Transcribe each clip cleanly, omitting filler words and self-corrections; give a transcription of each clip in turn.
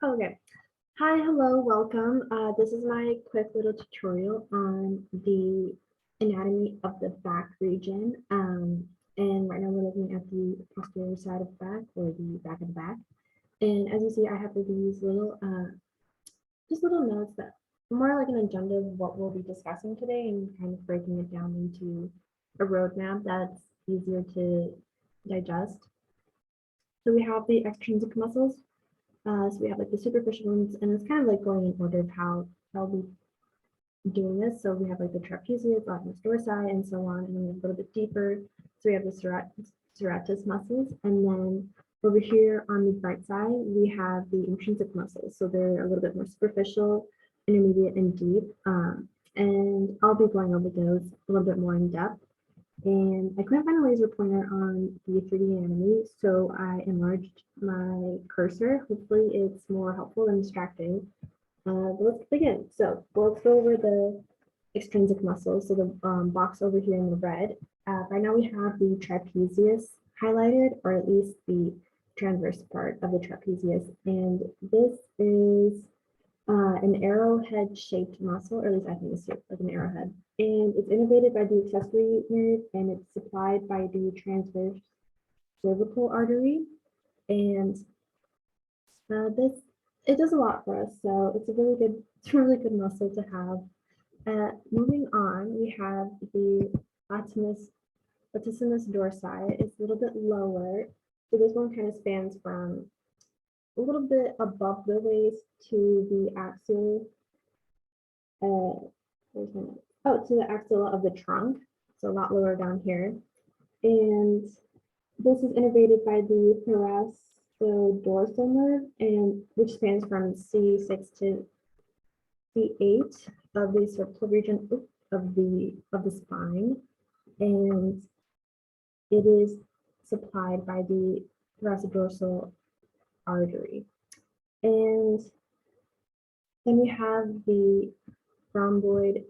Okay. Hi, hello, welcome. This is my quick little tutorial on the anatomy of the back region. And right now we're looking at the posterior side of the back or the back of the back. And as you see, I have these little, just little notes that more like an agenda of what we'll be discussing today and kind of breaking it down into a roadmap that's easier to digest. So we have the extrinsic muscles. So we have like the superficial ones, and it's kind of like going in order of how I'll be doing this. So we have like the trapezius, latissimus dorsi, and so on, and then a little bit deeper. So we have the serratus muscles, and then over here on the right side, we have the intrinsic muscles. So they're a little bit more superficial, intermediate, and deep. And I'll be going over those a little bit more in depth. And I couldn't find a laser pointer on the 3D anatomy, so I enlarged my cursor. Hopefully it's more helpful than distracting. But let's begin. So let's go over the extrinsic muscles. So the box over here in the red. Right now we have the trapezius highlighted, or at least the transverse part of the trapezius. And this is an arrowhead shaped muscle, or at least I think it's shaped like an arrowhead. And it's innervated by the accessory nerve, and it's supplied by the transverse cervical artery. And it does a lot for us. So it's a really good muscle to have. Moving on, we have the latissimus dorsi. It's a little bit lower. So this one kind of spans from a little bit above the waist to the axial, to the axilla of the trunk. So a lot lower down here. And this is innervated by the thoracodorsal nerve, and which spans from C6 to C8 of the cervical region of the spine, and it is supplied by the thoracodorsal artery. And then we have the rhomboid.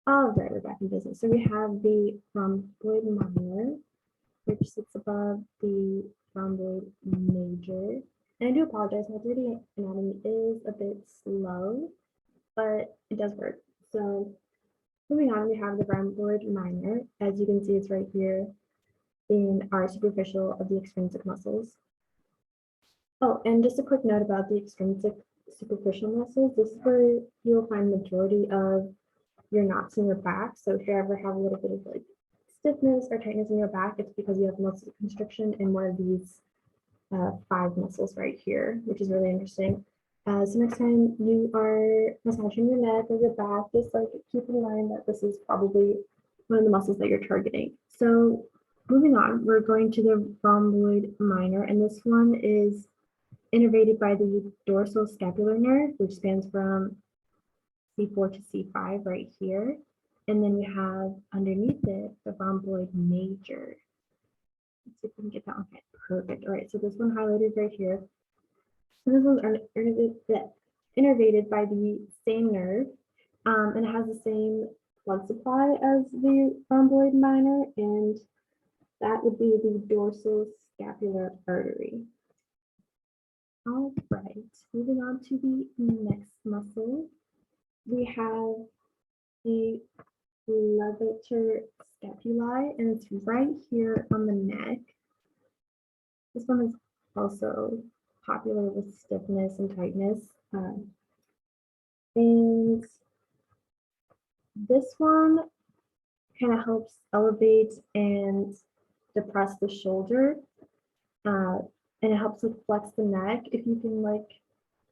All right, we're back in business. So we have the rhomboid minor, which sits above the rhomboid major. And I do apologize, my 3D anatomy is a bit slow, but it does work. So moving on, we have the rhomboid minor. As you can see, it's right here in our superficial of the extrinsic muscles. Oh, and just a quick note about the extrinsic superficial muscles. This is where you'll find majority of your knots in your back. So if you ever have a little bit of like stiffness or tightness in your back, it's because you have muscle constriction in one of these 5 muscles right here, which is really interesting. So next time you are massaging your neck or your back, just like keep in mind that this is probably one of the muscles that you're targeting. So moving on, we're going to the rhomboid minor, and this one is innervated by the dorsal scapular nerve, which spans from C4 to C5 right here. And then we have underneath it the rhomboid major. Let's see if we can get that one. Okay, perfect. All right, so this one highlighted right here. So this one's innervated by the same nerve, and it has the same blood supply as the rhomboid minor, and that would be the dorsal scapular artery. All right, moving on to the next muscle, we have the levator scapulae, and it's right here on the neck. This one is also popular with stiffness and tightness. And this one kind of helps elevate and depress the shoulder. And it helps like flex the neck. If you can like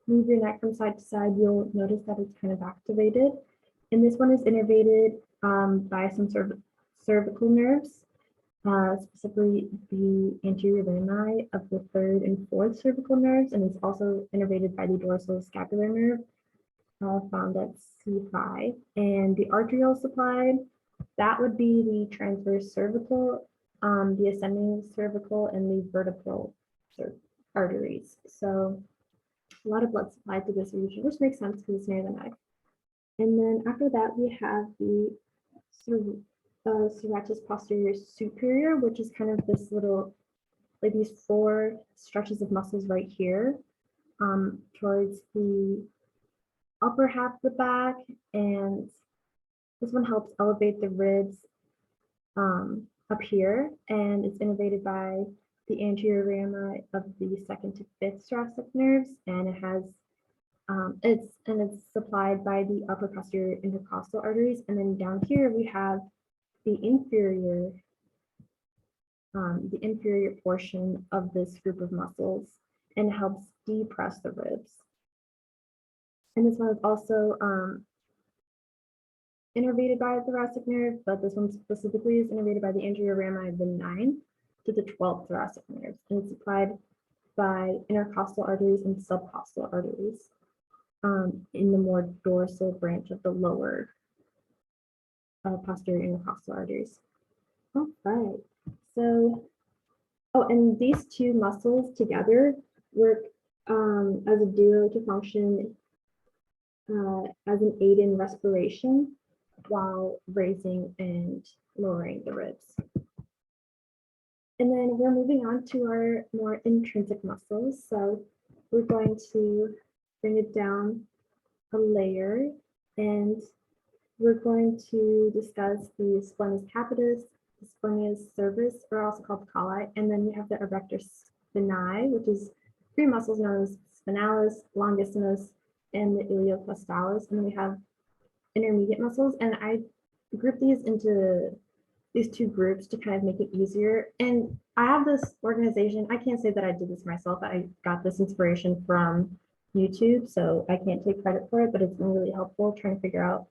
move your neck from side to side, you'll notice that it's kind of activated. And this one is innervated by some sort of cervical nerves, specifically the anterior rami of the 3rd and 4th cervical nerves, and it's also innervated by the dorsal scapular nerve found at C5. And the arterial supply, that would be the transverse cervical, the ascending cervical, and the vertebral arteries. So a lot of blood supply to this region, which makes sense because it's near the neck. And then after that, we have the serratus posterior superior, which is kind of this little, like these four stretches of muscles right here, towards the upper half of the back, and this one helps elevate the ribs up here, and it's innervated by the anterior rami of the second to fifth thoracic nerves, and it has it's supplied by the upper posterior intercostal arteries, and then down here we have the inferior portion of this group of muscles, and helps depress the ribs. And this one is also innervated by a thoracic nerve, but this one specifically is innervated by the anterior rami of the 9th to the 12th thoracic nerves, and it's supplied by intercostal arteries and subcostal arteries in the more dorsal branch of the lower posterior intercostal arteries. All right, so, oh, and these two muscles together work as a duo to function as an aid in respiration while raising and lowering the ribs. And then we're moving on to our more intrinsic muscles. So we're going to bring it down a layer, and we're going to discuss the splenius capitis, the splenius cervis, or also called the colli, and then we have the erector spinae, which is three muscles known as spinalis, longissimus, and the iliocostalis, and then we have intermediate muscles, and I group these into these two groups to kind of make it easier. And I have this organization, I can't say that I did this myself, I got this inspiration from YouTube, so I can't take credit for it, but it's been really helpful trying to figure out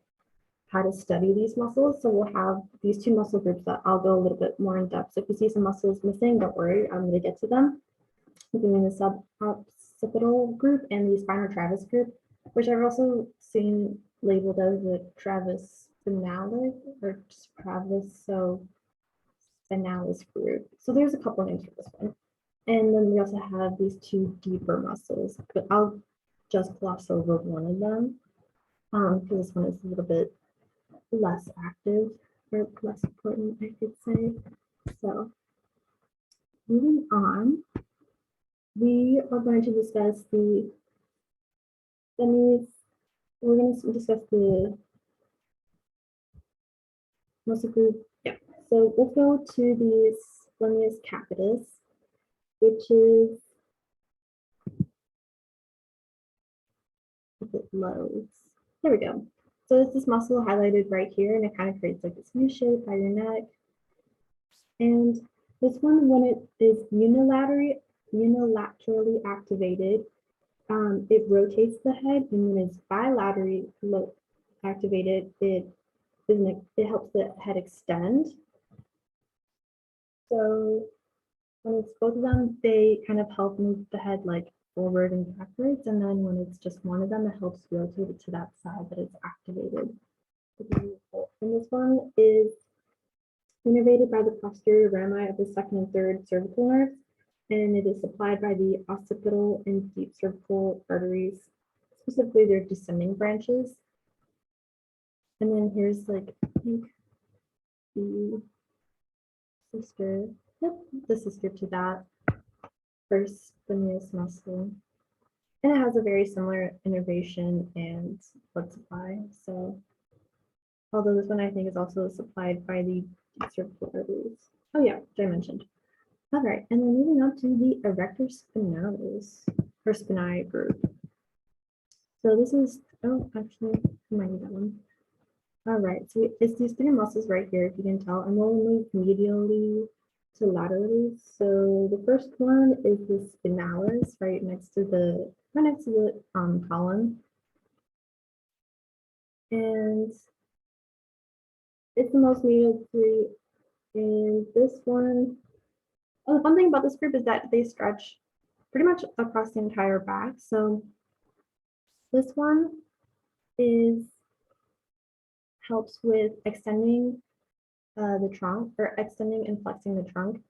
how to study these muscles. So we'll have these two muscle groups that I'll go a little bit more in depth. So if you see some muscles missing, don't worry, I'm going to get to them. I'm doing the suboccipital group and the spinal travis group, which I've also seen labeled as the travis spinalis or travis spinalis group. So there's a couple names for this one. And then we also have these two deeper muscles, but I'll just gloss over one of them because this one is a little bit less active or less important, I could say. So moving on, we are going to discuss the we're going to discuss the muscle group. Yeah. So let's go to the splenius capitis, which is, if it loads, there we go. So it's this muscle highlighted right here, and it kind of creates like this U shape by your neck. And this one, when it is unilaterally activated, it rotates the head, and when it's bilaterally activated, it helps the head extend. So when it's both of them, they kind of help move the head like forward and backwards. And then when it's just one of them, it helps rotate it to that side that it's activated. And this one is innervated by the posterior rami of the second and third cervical nerves, and it is supplied by the occipital and deep cervical arteries, specifically their descending branches. And then here's like, I think the sister, the sister to that first splenius muscle. And it has a very similar innervation and blood supply. So, although this one I think is also supplied by the deep cervical arteries. Oh yeah, which I mentioned. All right, and then moving on to the erector spinalis, or spinae group. So this is, oh, actually, I might need that one. All right, so it's these three muscles right here, if you can tell, and we'll move medially to laterally. So the first one is the spinalis, right next to the column. And it's the most medial three. And this one, oh, the fun thing about this group is that they stretch pretty much across the entire back. So this one helps with extending the trunk, or extending and flexing the trunk.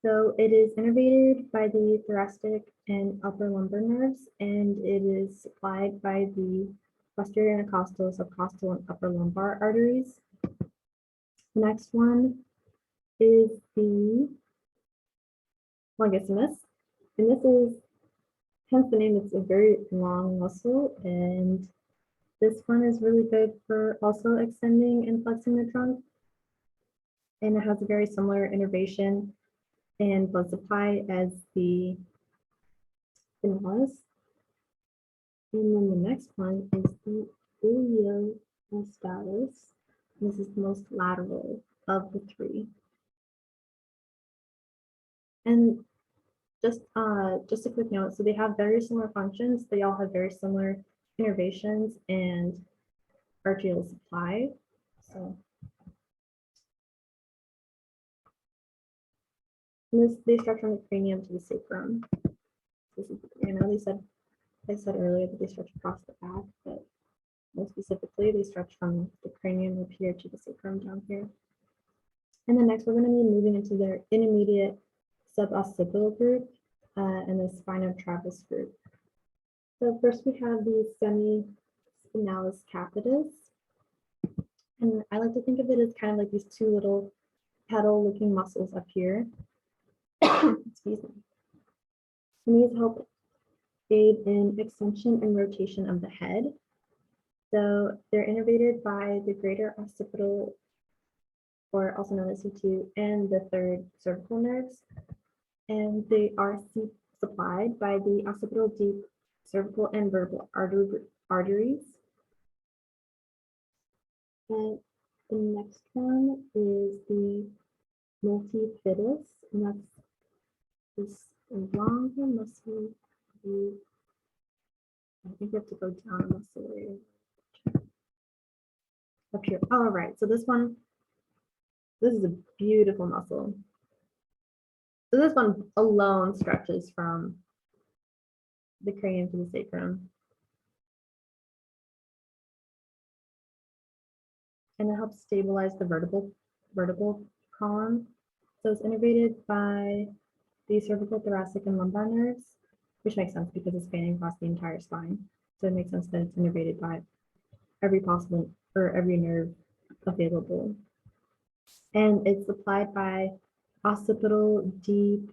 So it is innervated by the thoracic and upper lumbar nerves, and it is supplied by the posterior intercostal, subcostal, and upper lumbar arteries. The next one is the longissimus, and this is hence the name. It's a very long muscle, and this one is really good for also extending and flexing the trunk. And it has a very similar innervation and blood supply as the spinalis. And then the next one is the iliostatus. This is the most lateral of the three. And just a quick note, so they have very similar functions. They all have very similar innervations and arterial supply. So they stretch from the cranium to the sacrum. This is, I know I said earlier that they stretch across the back, but more specifically, they stretch from the cranium up here to the sacrum down here. And then next, we're going to be moving into their intermediate suboccipital group and the spina travis group. So first we have the semispinalis capitis. And I like to think of it as kind of like these two little pedal-looking muscles up here. Excuse me. And these help aid in extension and rotation of the head. So they're innervated by the greater occipital, or also known as C2, and the third cervical nerves. And they are supplied by the occipital, deep, cervical, and vertebral arteries. And the next one is the multifidus, and that's this longer muscle. I think we have to go down a muscle area. Up here. All right, so this is a beautiful muscle. So this one alone stretches from the cranium to the sacrum. And it helps stabilize the vertebral column. So it's innervated by the cervical, thoracic, and lumbar nerves, which makes sense because it's spanning across the entire spine. So it makes sense that it's innervated by every possible or every nerve available. And it's supplied by occipital, deep,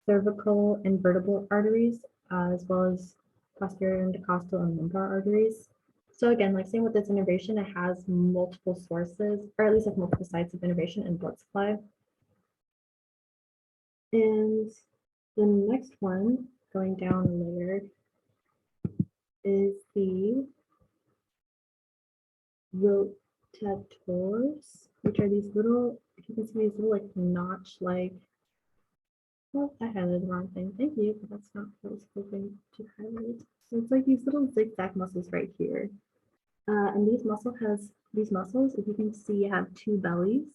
cervical, and vertebral arteries, as well as posterior intercostal and lumbar arteries. So again, like same with this innervation, it has multiple sources, or at least like multiple sites of innervation and blood supply. And the next one, going down a layer, is the rotators, which are these little, if you can see these little like notch-like, well, I highlighted the wrong thing. Thank you, but that's not what I was hoping to highlight. So it's like these little zigzag muscles right here. And these muscles, if you can see, have two bellies.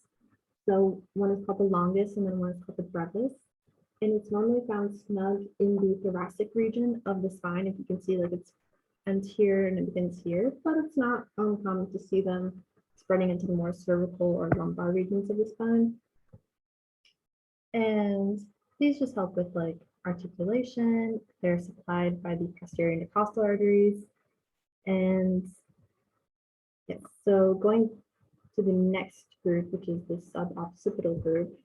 So one is called the longus and then one is called the brevis. And it's normally found snug in the thoracic region of the spine. If you can see, like it's ends here and it begins here, but it's not uncommon to see them spreading into the more cervical or lumbar regions of the spine. And these just help with like articulation. They're supplied by the posterior intercostal arteries. And yes, so going to the next group, which is the suboccipital group.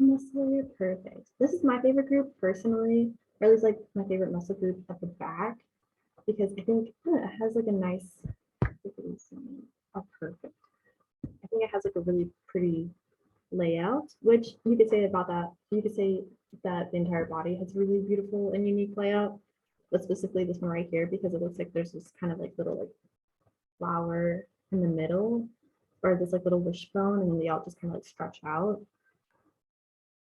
Muscular, perfect. This is my favorite group personally, or at least like my favorite muscle group at the back, because I think it has like a nice, oh, perfect. I think it has like a really pretty layout, which you could say about that. You could say that the entire body has a really beautiful and unique layout, but specifically this one right here, because it looks like there's this kind of like little like flower in the middle, or this like little wishbone, and then they all just kind of like stretch out.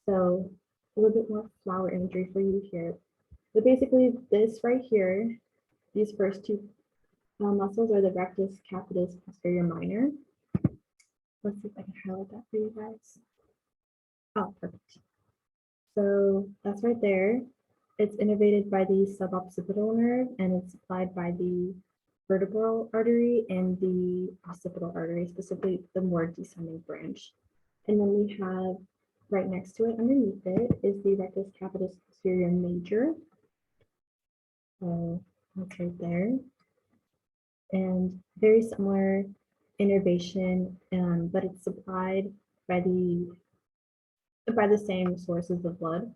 So a little bit more flower imagery for you here. But basically this right here, these first two muscles are the rectus, capitis, posterior minor. Let's see if I can highlight that for you guys. Oh, perfect. So that's right there. It's innervated by the suboccipital nerve and it's supplied by the vertebral artery and the occipital artery, specifically the more descending branch. And then we have right next to it, underneath it, is the rectus capitis posterior major. So that's right there. and very similar innervation, but it's supplied by the same sources of blood.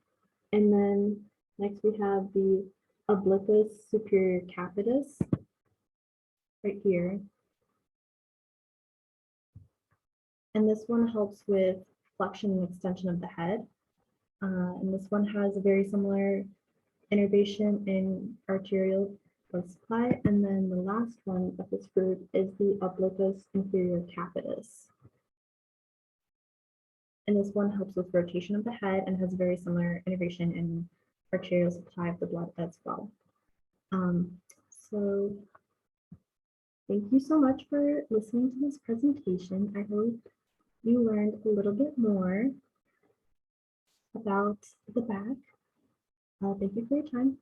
And then next we have the obliquus superior capitis right here. And this one helps with flexion and extension of the head. And this one has a very similar innervation in arterial blood supply. And then the last one of this group is the obliquus inferior capitis. And this one helps with rotation of the head and has very similar innervation in arterial supply of the blood as well. So thank you so much for listening to this presentation. I hope you learned a little bit more about the back. Thank you for your time.